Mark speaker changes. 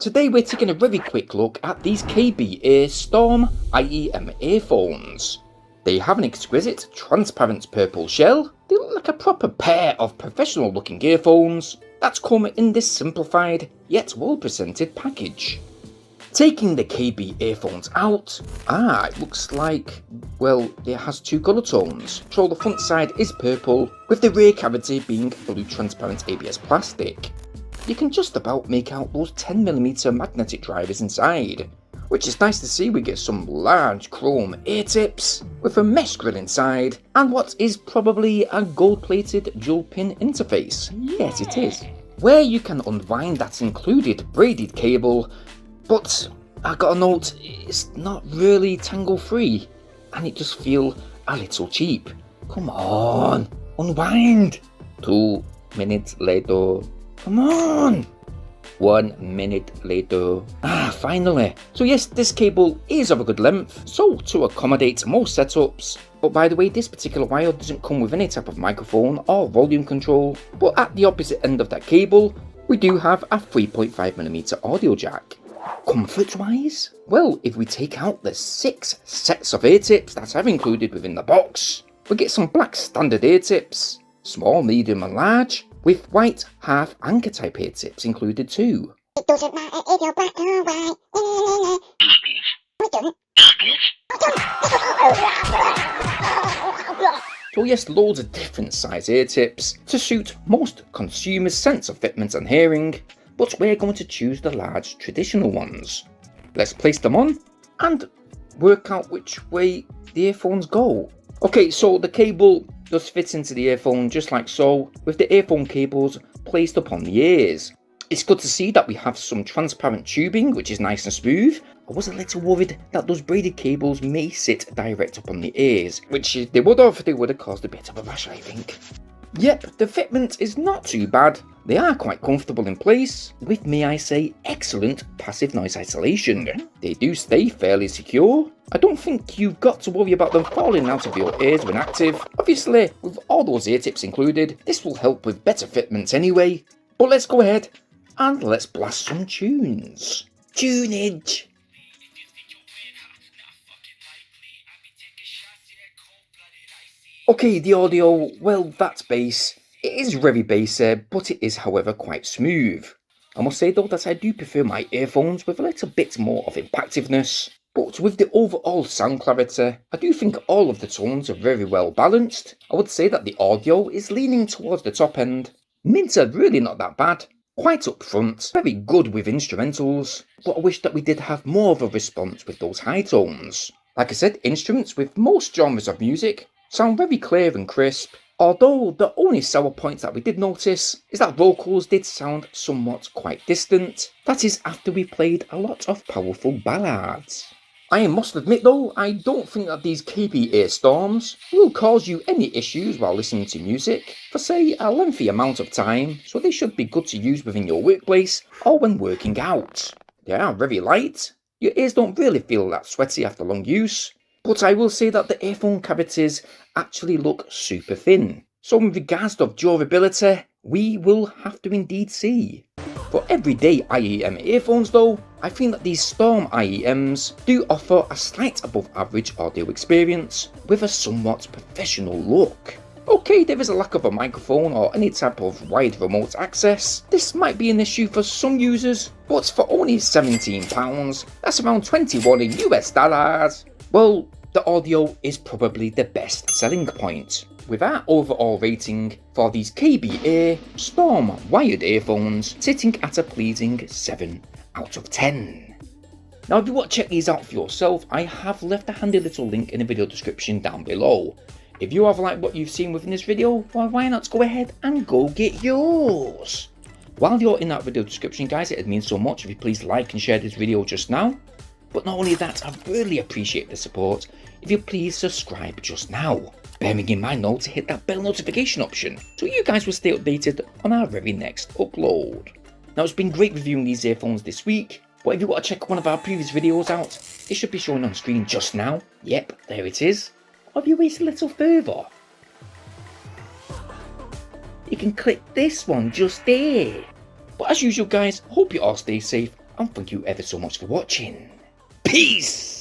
Speaker 1: Today we're taking a very quick look at these KBEAR Storm IEM earphones. They have an exquisite transparent purple shell. They look like a proper pair of professional looking earphones that come in this simplified yet well presented package. Taking the KB earphones out, it looks like, well, it has two colour tones. So the front side is purple, with the rear cavity being blue transparent ABS plastic. You can just about make out those 10mm magnetic drivers inside, which is nice to see. We get some large chrome ear tips, with a mesh grill inside, and what is probably a gold plated dual pin interface. Yes, it is. Where you can unwind that included braided cable, but I got a note, it's not really tangle free, and it does feel a little cheap. Come on, unwind. 2 minutes later, come on. 1 minute later, finally. So yes, this cable is of a good length, so to accommodate most setups. But by the way, this particular wire doesn't come with any type of microphone or volume control, but at the opposite end of that cable, we do have a 3.5mm audio jack. Comfort wise, well, if we take out the 6 sets of ear tips that I've included within the box, we get some black standard ear tips, small, medium and large, with white half anchor type ear tips included too.
Speaker 2: It doesn't matter if you're black or white.
Speaker 1: So yes, loads of different size ear tips to suit most consumers' sense of fitment and hearing, but we're going to choose the large traditional ones. Let's place them on and work out which way the earphones go. Okay, so the cable does fit into the earphone just like so, with the earphone cables placed upon the ears. It's good to see that we have some transparent tubing, which is nice and smooth. I was a little worried that those braided cables may sit direct upon the ears, which they would have caused a bit of a rash, I think. Yep, the fitment is not too bad. They are quite comfortable in place, with, may I say, excellent passive noise isolation. They do stay fairly secure. I don't think you've got to worry about them falling out of your ears when active. Obviously, with all those ear tips included, this will help with better fitment anyway. But let's go ahead and let's blast some tunes. Tunage! Okay, the audio, well, that bass, it is very bassy, but it is however quite smooth. I must say though that I do prefer my earphones with a little bit more of impactiveness, but with the overall sound clarity, I do think all of the tones are very well balanced. I would say that the audio is leaning towards the top end. Mids are really not that bad, quite up front, very good with instrumentals, but I wish that we did have more of a response with those high tones. Like I said, instruments with most genres of music sound very clear and crisp, although the only sour point that we did notice is that vocals did sound somewhat quite distant. That is after we played a lot of powerful ballads. I must admit though, I don't think that these KBEAR Storms will cause you any issues while listening to music for say a lengthy amount of time, so they should be good to use within your workplace or when working out. They are very light, your ears don't really feel that sweaty after long use, but I will say that the earphone cavities actually look super thin. So in regards to durability, we will have to indeed see. For everyday IEM earphones though, I think that these Storm IEMs do offer a slight above average audio experience with a somewhat professional look. Okay, there is a lack of a microphone or any type of wide remote access. This might be an issue for some users, but for only £17, that's around 21 in US dollars. Well, the audio is probably the best selling point, with our overall rating for these KBEAR Storm wired earphones sitting at a pleasing 7 out of 10. Now if you want to check these out for yourself, I have left a handy little link in the video description down below. If you have liked what you've seen within this video, well, why not go ahead and go get yours? While you're in that video description guys, it'd mean so much if you please like and share this video just now. But not only that, I really appreciate the support if you please subscribe just now, bearing in mind though to hit that bell notification option so you guys will stay updated on our very next upload. Now it's been great reviewing these earphones this week, but if you want to check one of our previous videos out, it should be showing on screen just now. Yep, there it is. Or if you wait a little further, you can click this one just there. But as usual guys, I hope you all stay safe and thank you ever so much for watching. Peace!